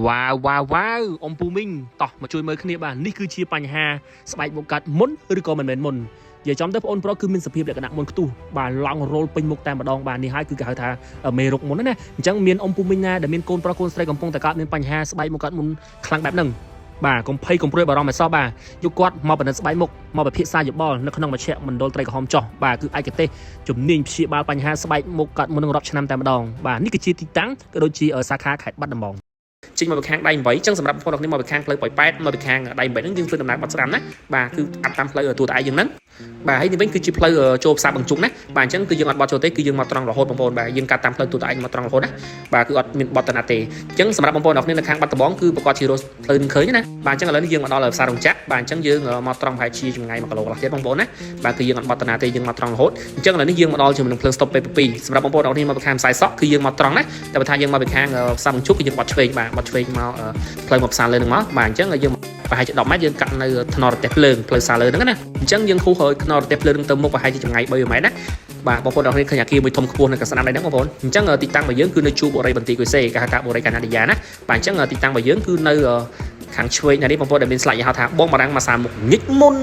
ว้าวអ៊ំពូមីងតោះមកជួយមើលគ្នាបាទនេះគឺជាបញ្ហាស្បែកមុខកាត់មុនឬក៏មិនមែនមុននិយាយចំទៅបងប្អូនប្រុសគឺមានសភាពលក្ខណៈមុនខ្ទុះបាទឡង់រ៉ូលពេញមុខតែម្ដងបាទនេះហើយគឺគេហៅថាមេរោគមុនណាអញ្ចឹងមានអ៊ំពូមីងណាដែលមានកូនប្រុសកូនស្រីកំពុងតែកើតមានបញ្ហាស្បែកមុខកាត់មុនខ្លាំងបែបហ្នឹងបាទកុំភ័យកុំព្រួយបារម្ភឲ្យសោះបាទយកគាត់មកបណ្ឌិតស្បែកមុខមកពិភាក្សាយោបល់នៅក្នុងមជ្ឈមណ្ឌលត្រីក្រហមចោះបាទគឺឯកទេសជំនាញព្យាបាលបញ្ហាស្បែកមុខកាត់មុននឹងរាប់ឆ្នាំតែម្ដងបាទនេះគឺជាទីតាំងក៏ដូចជាសាខាខេត្តបាត់ដំបងចេញមកពីខាងដៃ8អញ្ចឹងសម្រាប់បងប្អូនគ្នាមកពីខាងផ្លូវប៉ោយប៉ែតមកពីខាងដៃ8ហ្នឹងយើងធ្វើដំណើរបាត់ស្រាំណាបាទគឺអាប់តាមផ្លូវទូទៅឯងយ៉ាងហ្នឹងបាទហើយនេះវិញគឺជាផ្លូវចូលផ្សារបង្ជុំណាបាទអញ្ចឹងគឺយើងអត់បត់ចូលទេគឺយើងមកត្រង់រហូតបងប្អូនបាទយើងកាត់តាមផ្លូវទូទៅឯងមកត្រង់រហូតណាបាទគឺអត់មានបត់តាណាទេអញ្ចឹងសម្រាប់បងប្អូនអ្នកគ្នានៅខាងបាត់ដំបងគឺប្រកាសជារស់ផ្លូវនឹងឃើញណាបាទអញ្ចឹងឥឡូវនេះយើងមកដល់ផ្សាររោងចក្របាទអញ្ចឹងយើងមកត្រង់ប្រហែលជាចម្ងាយ1គីឡូកន្លះទៀតបងប្អូនណាបាទគឺយើងអត់បត់តាណាទេយើងមកត្រង់រហូតអញ្ចឹងឥឡូវនេះយើងមកដល់ជាមួយនឹងភ្លើង stop 2សម្រាប់បងប្អូនអ្នកគ្នាមកពីខាងផ្សារសក់គឺយើងមកត្រង់ណាតែបើថាយើងមកពីខាងផ្សារបង្ជុំគឺយើងបត់ឆ្វេងបាទបត់ឆ្វេងមកផ្លូវមកផ្សារលើនឹងមកបាទអញ្ចឹងយើងប្រហែលជា10ម៉ែត្រយើងកាត់នៅថ្នល់រទេះភ្លើងផ្លូវផ្សារលើហ្នឹងណាអញ្ចឹងយើងហូរហើយថ្នល់រទេះភ្លើងទៅមុខប្រហែលជាចម្ងាយ3ម៉ែត្រណាបាទបងប្អូនអ្នកគ្នាឃើញអាគារមួយធំខ្ពស់នៅកណ្ដាលដៃហ្នឹងបងប្អូនអញ្ចឹងទីតាំងរបស់យើងគឺនៅជួរបុរីបន្ទាយគួយសេគេហៅថាបុរីកាណាឌីយ៉ាណាបាទអញ្ចឹងទីតាំងរបស់យើងគឺនៅខាងឆ្វេងនេះបងប្អូនដែលមានស្លាកយីហៅថាបងបារាំងម៉ាសាមុខញិចមុន